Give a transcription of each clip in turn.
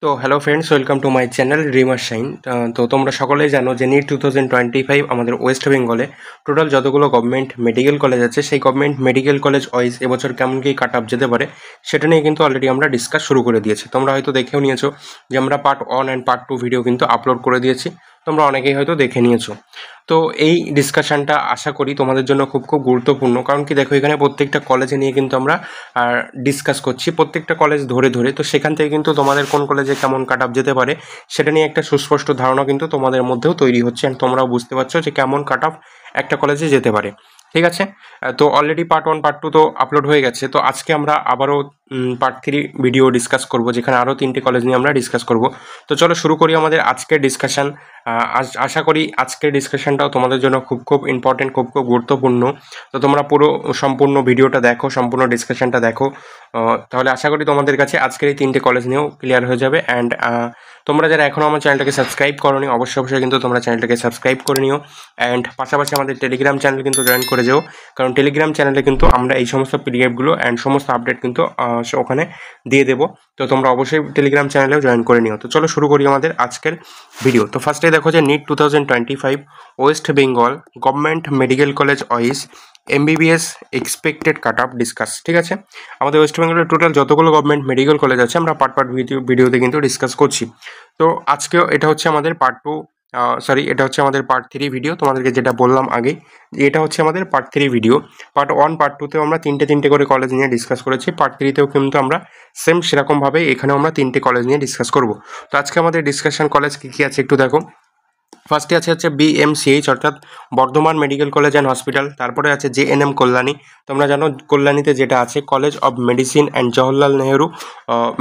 তো hello friends, welcome to my channel dreamer shine. তো তোমরা সকলেই জানো যে নিট 2025 আমাদের ওয়েস্ট বেঙ্গলে টোটাল যতগুলো গভর্নমেন্ট মেডিকেল কলেজ আছে সেই গভর্নমেন্ট মেডিকেল কলেজ ওয়াইজ এবছর কেমন কী কাট আপ যেতে পারে সেটা নিয়ে কিন্তু অলরেডি আমরা ডিসকাস শুরু করে দিয়েছি। তোমরা হয়তো দেখেও নিয়েছো যে আমরা পার্ট 1 অ্যান্ড পার্ট 2 ভিডিও কিন্তু আপলোড করে দিয়েছি, তোমরা অনেকেই হয়তো দেখে নিয়েছো। তো এই ডিসকাশনটা আশা করি তোমাদের জন্য খুব খুব গুরুত্বপূর্ণ, কারণ কি দেখো এখানে প্রত্যেকটা কলেজে নিয়ে কিন্তু আমরা ডিসকাস করছি, প্রত্যেকটা কলেজ ধরে ধরে। তো সেখান থেকে কিন্তু তোমাদের কোন কলেজে কেমন কাট আপ যেতে পারে সেটা নিয়ে একটা সুস্পষ্ট ধারণা কিন্তু তোমাদের মধ্যেও তৈরি হচ্ছে, অ্যান্ড তোমরাও বুঝতে পারছো যে কেমন কাট আপ একটা কলেজে যেতে পারে। ঠিক আছে, তো অলরেডি পার্ট 1 পার্ট 2 তো আপলোড হয়ে গেছে। তো আজকে আমরা আবারও পার্ট 3 ভিডিও ডিসকাস করব, যেখানে আরও 3টে কলেজ নিয়ে আমরা ডিসকাস করব। তো চলো শুরু করি আমাদের আজকের ডিসকাশন। আশা করি আজকের ডিসকাশনটাও তোমাদের জন্য খুব খুব ইম্পর্টেন্ট, খুব খুব গুরুত্বপূর্ণ। তো তোমরা পুরো সম্পূর্ণ ভিডিওটা দেখো, সম্পূর্ণ ডিসকাশনটা দেখো, তাহলে আশা করি তোমাদের কাছে আজকের এই 3টে কলেজ নিয়েও ক্লিয়ার হয়ে যাবে। অ্যান্ড তোমরা যারা এখনও আমার চ্যানেলটাকে সাবস্ক্রাইব করোনি, অবশ্যই কিন্তু তোমরা চ্যানেলটাকে সাবস্ক্রাইব করে নিও। অ্যান্ড পাশাপাশি আমাদের টেলিগ্রাম চ্যানেল কিন্তু জয়েন করে যেও, কারণ টেলিগ্রাম চ্যানেলে কিন্তু আমরা এই সমস্ত পিডিএফগুলো অ্যান্ড সমস্ত আপডেট কিন্তু ওখানে দিয়ে দেবো। তো তোমরা অবশ্যই টেলিগ্রাম চ্যানেলেও জয়েন করে নিও। তো চলো শুরু করি আমাদের আজকের ভিডিও। তো ফার্স্টে দেখো যে NEET 2025 West Bengal government medical college wise MBBS expected cut up discuss. ঠিক আছে, আমাদের ওয়েস্ট বেঙ্গলের টোটাল যতগুলো গভর্নমেন্ট মেডিকেল কলেজ আছে আমরা পার্ট পার্ট ভিডিওতে কিন্তু ডিসকাস করছি। তো আজকেও এটা হচ্ছে আমাদের পার্ট 2, এটা হচ্ছে আমাদের পার্ট 3 ভিডিও। তোমাদেরকে যেটা বললাম আগে যে এটা হচ্ছে আমাদের পার্ট 3 ভিডিও। পার্ট 1 পার্ট 2তেও আমরা তিনটে করে কলেজ নিয়ে ডিসকাস করেছি, পার্ট 3তেও কিন্তু আমরা সেম সেরকমভাবে এখানেও আমরা 3টে কলেজ নিয়ে ডিসকাস করব। তো আজকে আমাদের ডিসকাশন কলেজ কী কী আছে একটু দেখো। ফার্স্টে হচ্ছে বিএমসিএইচ অর্থাৎ Bardhaman medical college and hospital. তারপরে আছে জেএনএম কল্যাণী, তোমরা জানো কল্যাণীতে যেটা আছে college of medicine and Jawaharlal Nehru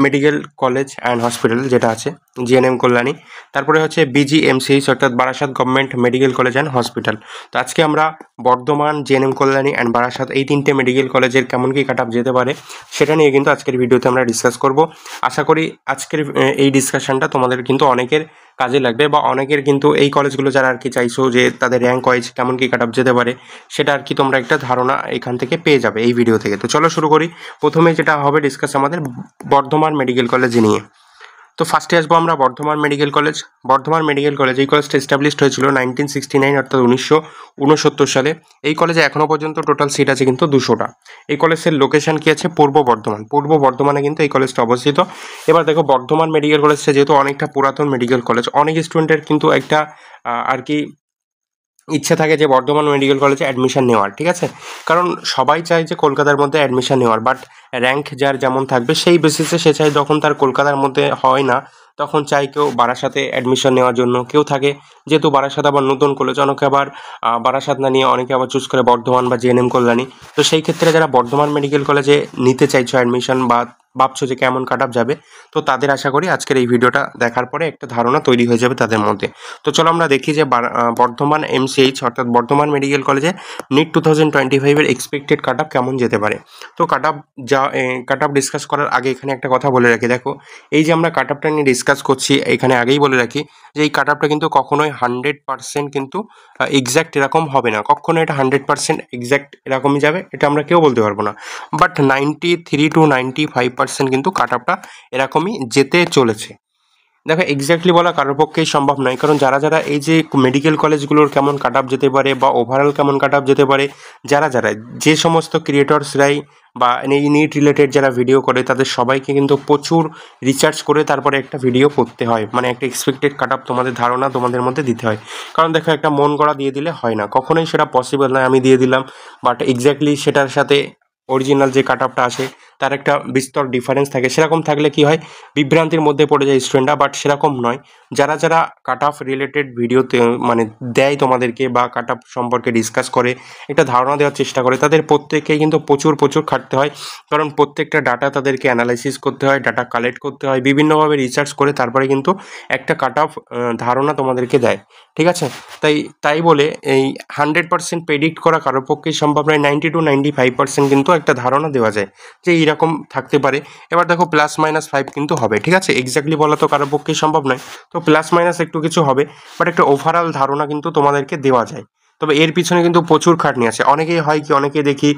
medical college and hospital যেটা আছে জিএনএম কল্যাণী। তারপরে হচ্ছে বিজিএমসিএইচ অর্থাৎ Barasat government medical college and hospital. তো আজকে আমরা বর্ধমান, জেএনএম কল্যাণী অ্যান্ড বারাসাত এই 3টে মেডিকেল কলেজের কেমন কী কাট আপ যেতে পারে সেটা নিয়ে কিন্তু আজকের ভিডিওতে আমরা ডিসকাস করব। আশা করি আজকের এই ডিসকাশনটা তোমাদের কিন্তু অনেকের কাজে লাগবে, বা অনেকের কিন্তু এই কলেজগুলো যারা আর কি চাইছো যে তাদের র্যাঙ্ক ওয়াইজ কেমন কি কাট আপ যেতে পারে সেটা আর কি তোমরা একটা ধারণা এখান থেকে পেয়ে যাবে এই ভিডিও থেকে। তো চলো শুরু করি। প্রথমে যেটা হবে ডিসকাস আমাদের বর্ধমান মেডিকেল কলেজ নিয়ে। তো ফার্স্টে আসবো আমরা Bardhaman medical college. Bardhaman medical college এই কলেজটা এস্টাবলিশড হয়েছিল 1969 অর্থাৎ 1969 সালে। এই কলেজে এখনও পর্যন্ত টোটাল সিট আছে কিন্তু 200টা। এই কলেজের লোকেশন কি আছে পূর্ব বর্ধমান, পূর্ব বর্ধমানে কিন্তু এই কলেজটা অবস্থিত। এবার দেখো বর্ধমান মেডিকেল কলেজটা যেহেতু অনেকটা পুরাতন মেডিকেল কলেজ, অনেক স্টুডেন্টের কিন্তু একটা আর কি ইচ্ছে থাকে যে বর্ধমান মেডিকেল কলেজে অ্যাডমিশন নেওয়ার। ঠিক আছে, কারণ সবাই চায় যে কলকাতার মধ্যে অ্যাডমিশন নেওয়ার, বাট র্যাঙ্ক যার যেমন থাকবে সেই বেসিসে সে চায় যখন তার কলকাতার মধ্যে হয় না তখন চাই কেউ বারাসাতে অ্যাডমিশন নেওয়ার জন্য, কেউ থাকে যেহেতু বারাসাত আবার নতুন কলেজ, অনেকে আবার বারাসাত না নিয়ে অনেকে আবার চুজ করে বর্ধমান বা জেএনএম কল্যাণী। তো সেই ক্ষেত্রে যারা বর্ধমান মেডিকেল কলেজে নিতে চাইছো অ্যাডমিশন বা ভাবছো যে কেমন কাট আপ যাবে, তো তাদের আশা করি আজকের এই ভিডিওটা দেখার পরে একটা ধারণা তৈরি হয়ে যাবে তাদের মধ্যে। তো চলো আমরা দেখি যে বর্ধমান এমসিএইচ অর্থাৎ বর্ধমান মেডিকেল কলেজে নিট 2025 এক্সপেক্টেড কাট আপ কেমন যেতে পারে। তো কাট আপ ডিসকাস করার আগে এখানে একটা কথা বলে রাখি, দেখো এই যে আমরা কাট আপটা নিয়ে ডিসকাস করছি এখানে আগেই বলে রাখি যে এই কাট আপটা কিন্তু কখনোই 100% কিন্তু এক্স্যাক্ট এরকম হবে না, কখনো এটা 100% এক্স্যাক্ট এরকমই যাবে এটা আমরা কেউ বলতে পারবো না, বাট 93 to 95% কিন্তু কাট আপটা এরকমই যেতে চলেছে। দেখো এক্স্যাক্টলি বলা কারোর পক্ষেই সম্ভব নয়, কারণ যারা যারা এই যে মেডিকেল কলেজগুলোর কেমন কাট আপ যেতে পারে বা ওভারঅল কেমন কাট আপ যেতে পারে, যারা যে সমস্ত ক্রিয়েটর্সরাই বা এই নিট রিলেটেড যারা ভিডিও করে তাদের সবাইকে কিন্তু প্রচুর রিসার্চ করে তারপরে একটা ভিডিও করতে হয়, মানে একটা এক্সপেক্টেড কাট আপ তোমাদের ধারণা তোমাদের মধ্যে দিতে হয়। কারণ দেখো একটা মন গড়া দিয়ে দিলে হয় না, কখনোই সেটা পসিবল নয় আমি দিয়ে দিলাম বাট এক্স্যাক্টলি সেটার সাথে অরিজিনাল যে কাট আপটা আসে তার একটা বিস্তর ডিফারেন্স থাকে। সেরকম থাকলে কি হয়, বিভ্রান্তির মধ্যে পড়ে যায় স্টুডেন্টরা, বাট সেরকম নয়। যারা যারা কাট অফ রিলেটেড ভিডিওতে মানে দেয় তোমাদেরকে বা কাট অফ সম্পর্কে ডিসকাস করে একটা ধারণা দেওয়ার চেষ্টা করে, তাদের প্রত্যেককেই কিন্তু প্রচুর খাটতে হয়, কারণ প্রত্যেকটা ডাটা তাদেরকে অ্যানালাইসিস করতে হয়, ডাটা কালেক্ট করতে হয়, বিভিন্নভাবে রিসার্চ করে তারপরে কিন্তু একটা কাট অফ ধারণা তোমাদেরকে দেয়। ঠিক আছে, তাই বলে এই 100% প্রেডিক্ট করা কারোর পক্ষেই সম্ভব নয়, 90 to 95% কিন্তু একটা ধারণা দেওয়া যায় যে এইরকম থাকতে পারে। এবার দেখো +-5 কিন্তু হবে। ঠিক আছে, এক্স্যাক্টলি বলা তো কারোর পক্ষেই সম্ভব নয়, তো +- একটু কিছু হবে, বাট একটা ওভারঅল ধারণা কিন্তু তোমাদেরকে দেওয়া যায়। তবে এর পিছনে কিন্তু প্রচুর খাটনি আছে। অনেকেই হয় কি, অনেকে দেখি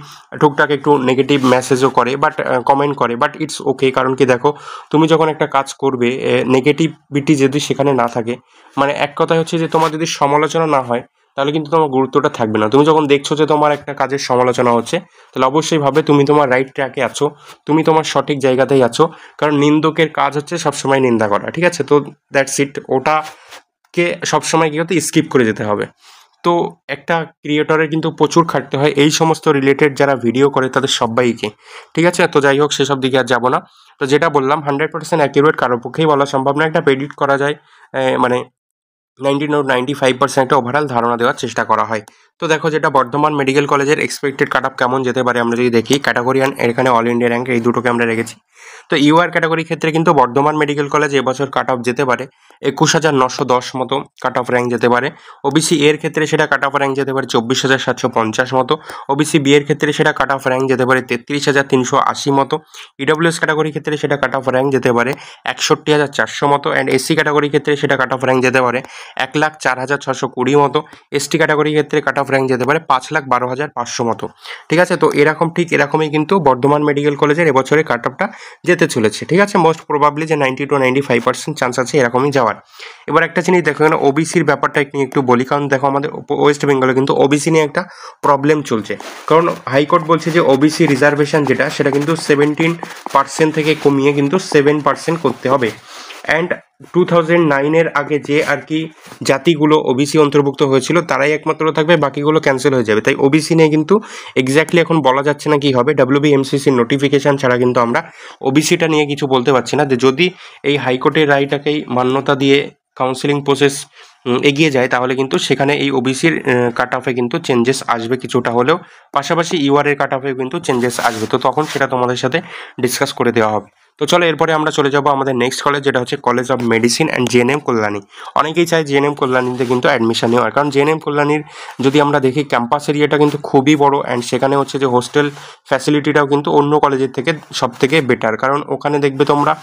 টুকটাক একটু নেগেটিভ মেসেজও করে, বাট কমেন্ট করে, বাট ইটস ওকে। কারণ কি দেখো, তুমি যখন একটা কাজ করবে, নেগেটিভিটি যদি সেখানে না থাকে, মানে এক কথায় হচ্ছে যে তোমার যদি সমালোচনা না হয়, তাহলে কিন্তু তোমার গুরুত্বটা থাকবে না। তুমি যখন দেখছো যে তোমার একটা কাজের সমালোচনা হচ্ছে, তাহলে অবশ্যই ভাবে তুমি তোমার রাইট ট্র্যাকে আছো, তুমি তোমার সঠিক জায়গাতেই আছো। কারণ নিন্দকের কাজ হচ্ছে সবসময় নিন্দা করা, ঠিক আছে? তো দ্যাটস ইট, ওটাকে সবসময় কি হতে স্কিপ করে যেতে হবে। তো একটা ক্রিয়েটরের কিন্তু প্রচুর খাটতে হয় এই সমস্ত রিলেটেড যারা ভিডিও করে তাদের সবাইকে, ঠিক আছে? তো যাই হোক, সেসব দিকে আর যাবো না। তো যেটা বললাম, 100% অ্যাকিউরেট কারোর পক্ষেই বলা সম্ভব না। একটা প্রেডিক্ট করা যায়, মানে 95% একটা ওভারঅল ধারণা দেওয়ার চেষ্টা করা হয়। তো দেখো, যেটা বর্ধমান মেডিকেল কলেজের এক্সপেক্টেড কাট অফ কেমন যেতে পারে আমরা যদি দেখি, ক্যাটাগরি অ্যান্ড এখানে অল ইন্ডিয়া র্যাঙ্ক এই দুটোকে আমরা রেখেছি। তো ইউআর ক্যাটাগরির ক্ষেত্রে কিন্তু বর্ধমান মেডিকেল কলেজ এবছর কাট অফ যেতে পারে 21,910 মতো কাট অফ র্যাঙ্ক যেতে পারে। ওবিসি এর ক্ষেত্রে সেটা কাট অফ র্যাঙ্ক যেতে পারে 24,750 মতো। ওবিসি বি এর ক্ষেত্রে সেটা কাট অফ র্যাঙ্ক যেতে পারে 33,380 মতো। ইডব্লিউএস ক্যাটাগরির ক্ষেত্রে সেটা কাট অফ র্যাঙ্ক যেতে পারে 61,400 মতো। অ্যান্ড এসসি ক্যাটাগরির ক্ষেত্রে সেটা কাট অফ র্যাঙ্ক যেতে পারে 1,04,620 মতো। এসটি ক্যাটাগরির ক্ষেত্রে কাট অফ র্যাঙ্ক যেতে পারে 5,12,500 মতো, ঠিক আছে? তো ঠিক এরকমই কিন্তু বর্ধমান মেডিকেল কলেজের এবছরে কাট অফটা যেতে চলেছে, ঠিক আছে? মোস্ট প্রবাবলি যে 90 to 95% চান্স আছে এরকমই যাওয়ার। এবার একটা জিনিস দেখো, এখানে ওবিসির ব্যাপারটা নিয়ে একটু বলি। কারণ দেখো, আমাদের ওয়েস্ট বেঙ্গলে কিন্তু ওবিসি নিয়ে একটা প্রবলেম চলছে। কারণ হাইকোর্ট বলছে যে ওবিসি রিজার্ভেশন যেটা, সেটা কিন্তু 17% থেকে কমিয়ে কিন্তু 7% করতে হবে। অ্যান্ড 2009-এর আগে যে আর কি জাতিগুলো ওবিসি অন্তর্ভুক্ত হয়েছিল তারাই একমাত্র থাকবে, বাকিগুলো ক্যান্সেল হয়ে যাবে। তাই ওবিসি নিয়ে কিন্তু এক্স্যাক্টলি এখন বলা যাচ্ছে না কি হবে। WBMCCর নোটিফিকেশন ছাড়া কিন্তু আমরা ওবিসিটা নিয়ে কিছু বলতে পারছি না। যে যদি এই হাইকোর্টের রায়টাকেই মান্যতা দিয়ে কাউন্সিলিং প্রসেস এগিয়ে যায়, তাহলে কিন্তু সেখানে এই ওবিসির কাট অফে কিন্তু চেঞ্জেস আসবে কিছুটা হলেও। পাশাপাশি ইউআরের কাট অফেও কিন্তু চেঞ্জেস আসবে। তো তখন সেটা তোমাদের সাথে ডিসকাস করে দেওয়া হবে। তো চলো, এরপরে আমরা চলে যাবো আমাদের নেক্সট কলেজ, যেটা হচ্ছে college of medicine and GNM Kalyani. অনেকেই চায় জেএনএম কল্যাণীতে কিন্তু অ্যাডমিশন নেওয়ার, কারণ জেএনএম কল্যাণীর যদি আমরা দেখি ক্যাম্পাস এরিয়াটা কিন্তু খুবই বড়। অ্যান্ড সেখানে হচ্ছে যে হোস্টেল ফ্যাসিলিটিটাও কিন্তু অন্য কলেজের থেকে সব থেকে বেটার। কারণ ওখানে দেখবে তোমরা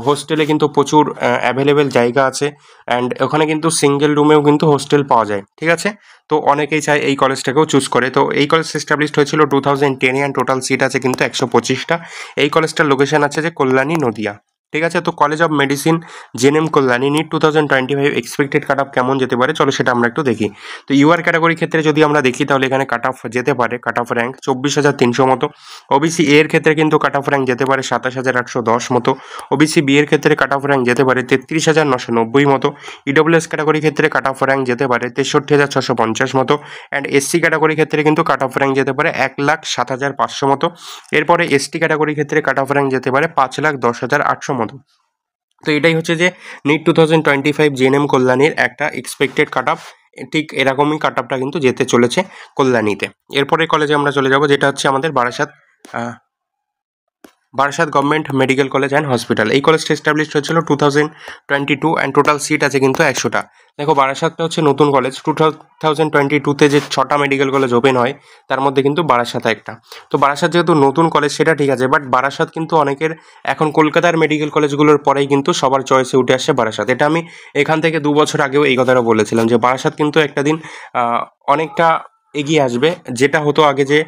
হোস্টেলে কিন্তু প্রচুর অ্যাভেলেবেল জায়গা আছে। অ্যান্ড ওখানে কিন্তু সিঙ্গেল রুমেও কিন্তু হোস্টেল পাওয়া যায়, ঠিক আছে? তো অনেকেই চায় এই কলেজটাকেও চুজ করে। তো এই কলেজ এস্টাবলিশড হয়েছিল 2010-এ, অ্যান্ড টোটাল সিট আছে কিন্তু 125টা। এই কলেজটার লোকেশন আছে যে কল্যাণী, নদিয়া, ঠিক আছে? তো college of medicine JNM Kalyani NEET 2025 expected cut off কেমন যেতে পারে, চলো সেটা আমরা একটু দেখি। তো ইউআর ক্যাটাগরির ক্ষেত্রে যদি আমরা দেখি, তাহলে এখানে কাট অফ যেতে পারে, কাট অফ র্যাঙ্ক 24,300 মতো। ওবিসি এর ক্ষেত্রে কিন্তু কাট অফ র্যাঙ্ক যেতে পারে 27,810 মতো। ওবিসি বি এর ক্ষেত্রে কাট অফ র্যাঙ্ক যেতে পারে 33,990 মতো। ইডব্লিউএস ক্যাটাগরির ক্ষেত্রে কাট অফ র্যাঙ্ক যেতে পারে 63,650 মতো। অ্যান্ড এসসি ক্যাটাগরির ক্ষেত্রে কিন্তু কাট অফ র্যাঙ্ক যেতে পারে 1,07,500 মতো। এরপরে এসটি ক্যাটাগরির ক্ষেত্রে কাট অফ র্যাঙ্ক যেতে পারে 5,10,800 মতো। তো এটাই হচ্ছে যে নিট 2025 জেএনএম কল্যাণীর একটা এক্সপেক্টেড কাট অফ। ঠিক এরকমই কাট অফটা কিন্তু যেতে চলেছে কল্যাণীতে। এরপরে কলেজে আমরা চলে যাব, যেটা হচ্ছে আমাদের Barasat government medical college and hospital. এই কলেজটা এস্টাবলিশ হয়েছিল 2022, অ্যান্ড টোটাল সিট আছে কিন্তু 100টা। দেখো, বারাসাতটা হচ্ছে নতুন কলেজ। 2022-তে যে 6টা মেডিকেল কলেজ ওপেন হয়, তার মধ্যে কিন্তু বারাসাত একটা। তো বারাসাত যেহেতু নতুন কলেজ, সেটা ঠিক আছে, বাট বারাসাত কিন্তু অনেকের এখন কলকাতার মেডিকেল কলেজগুলোর পরেই কিন্তু সবার চয়েসে উঠে আসছে বারাসাত। এটা আমি এখান থেকে 2 বছর আগেও এই কথাটা বলেছিলাম যে বারাসাত কিন্তু একটা দিন অনেকটা এগিয়ে আসবে। যেটা হতো আগে যে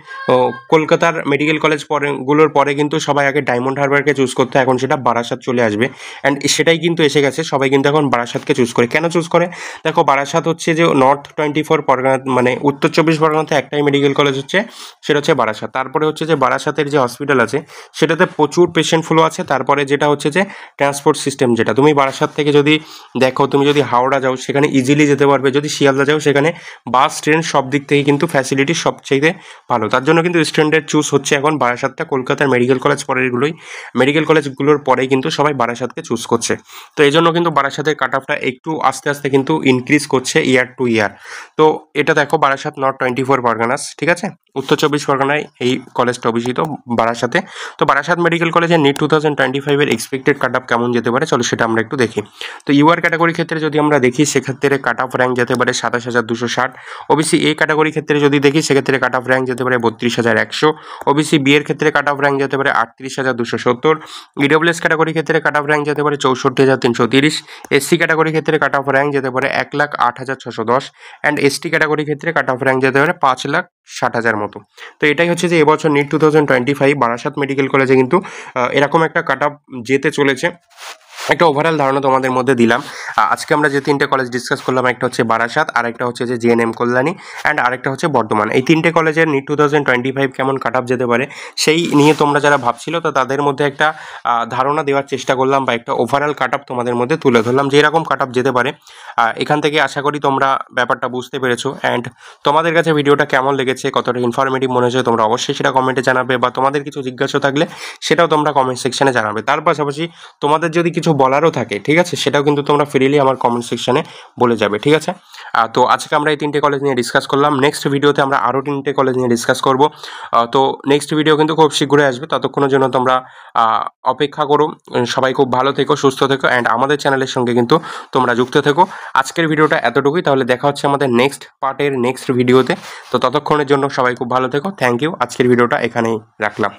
কলকাতার মেডিকেল কলেজ গুলোর পরে কিন্তু সবাই আগে ডায়মন্ড হারবারকে চুজ করতে, এখন সেটা বারাসাত চলে আসবে। অ্যান্ড সেটাই কিন্তু এসে গেছে, সবাই কিন্তু এখন বারাসাতকে চুজ করে। কেন চুজ করে? দেখো, বারাসাত হচ্ছে যে নর্থ 24 পরগনা, মানে উত্তর 24 পরগনাতে একটাই মেডিকেল কলেজ হচ্ছে, সেটা হচ্ছে বারাসাত। তারপরে হচ্ছে যে বারাসাতের যে হসপিটাল আছে, সেটাতে প্রচুর পেশেন্ট ফ্লো আছে। তারপরে যেটা হচ্ছে যে ট্রান্সপোর্ট সিস্টেম, যেটা তুমি বারাসাত থেকে যদি দেখো, তুমি যদি হাওড়া যাও সেখানে ইজিলি যেতে পারবে, যদি শিয়ালদা যাও সেখানে বাস ট্রেন সব দিক থেকে কিন্তু ফ্যাসিলিটি সবচেয়ে ভালো। তার জন্য কিন্তু স্টুডেন্টের চুজ হচ্ছে এখন বারাসাতটা। কলকাতার মেডিকেল কলেজগুলোর পরেই কিন্তু সবাই বারাসাতকে চুজ করছে। তো এই জন্য কিন্তু বারাসাতের কাট অফটা একটু আস্তে আস্তে কিন্তু ইনক্রিজ করছে ইয়ার টু ইয়ার। তো এটা দেখো, বারাসাত নর্থ 24 পরগনাস, ঠিক আছে? উত্তর 24 পরগনায় এই কলেজটা অবস্থিত, বারাসাতে। তো বারাসাত মেডিকেল কলেজের নিট 2025 এক্সপেক্টেড কাট অফ কেমন যেতে পারে, চলো সেটা আমরা একটু দেখি। তো ইউআর ক্যাটাগরির ক্ষেত্রে যদি আমরা দেখি, সেক্ষেত্রে কাট অফ র্যাঙ্ক যেতে পারে 27,260। ওবিসি এ ক্যাটাগরির ক্ষেত্রে ক্ষেত্রে যদি দেখি সেক্ষেত্রে কাট অফ র্যাঙ্ক যেতে পারে 32,100, ওবিসি বি এর ক্ষেত্রে কাট অফ র্যাঙ্ক যেতে পারে 38,270, ইডব্লিউএস ক্যাটাগরি ক্ষেত্রে কাট অফ র্যাঙ্ক যেতে পারে 64,330, এসসি ক্যাটাগরি ক্ষেত্রে কাট অফ র্যাঙ্ক যেতে পারে 1,08,610 অ্যান্ড এসটি ক্যাটাগরি ক্ষেত্রে কাট অফ র্যাঙ্ক যেতে পারে 5,60,000 মতো। তো এটাই হচ্ছে যে এবছর নিট 2025 বারাসাত মেডিকেল কলেজে কিন্তু এরকম একটা কাট অফ যেতে চলেছে। একটা ওভারঅল ধারণা তোমাদের মধ্যে দিলাম। আজকে আমরা যে তিনটে কলেজ ডিসকাস করলাম, একটা হচ্ছে বারাসাত, আরেকটা হচ্ছে যে জেএনএম কল্যাণী, অ্যান্ড আরেকটা হচ্ছে বর্ধমান। এই তিনটে কলেজের নিট 2025 কেমন কাট অফ যেতে পারে সেই নিয়ে তোমরা যারা ভাবছিল, তো তাদের মধ্যে একটা ধারণা দেওয়ার চেষ্টা করলাম, বা একটা ওভারঅল কাট অফ তোমাদের মধ্যে তুলে ধরলাম যে এরকম কাট অফ যেতে পারে। এখান থেকে আশা করি তোমরা ব্যাপারটা বুঝতে পেরেছো। অ্যান্ড তোমাদের কাছে ভিডিওটা কেমন লেগেছে, কতটা ইনফরমেটিভ মনে হয়েছে তোমরা অবশ্যই সেটা কমেন্টে জানাবে, বা তোমাদের কিছু জিজ্ঞাসা থাকলে সেটাও তোমরা কমেন্ট সেকশনে জানাবে। তার পাশাপাশি তোমাদের যদি কিছু বলারও থাকে, ঠিক আছে, সেটাও কিন্তু তোমরা ফ্রিলি আমার কমেন্ট সেকশনে বলে যাবে, ঠিক আছে। তো আজকে আমরা এই তিনটে কলেজ নিয়ে ডিসকাস করলাম। নেক্সট ভিডিওতে আমরা আরও তিনটে কলেজ নিয়ে ডিসকাস করব। তো নেক্সট ভিডিও কিন্তু খুব শীঘ্রই আসবে, ততক্ষণের জন্য তোমরা অপেক্ষা করো। সবাই খুব ভালো থেকো, সুস্থ থেকো, অ্যান্ড আমাদের চ্যানেলের সঙ্গে কিন্তু তোমরা যুক্ত থেকো। আজকের ভিডিওটা এতটুকুই, তাহলে দেখা হচ্ছে আমাদের নেক্সট পার্টের নেক্সট ভিডিওতে। তো ততক্ষণের জন্য সবাই খুব ভালো থেকো। Thank you. আজকের ভিডিওটা এখানেই রাখলাম।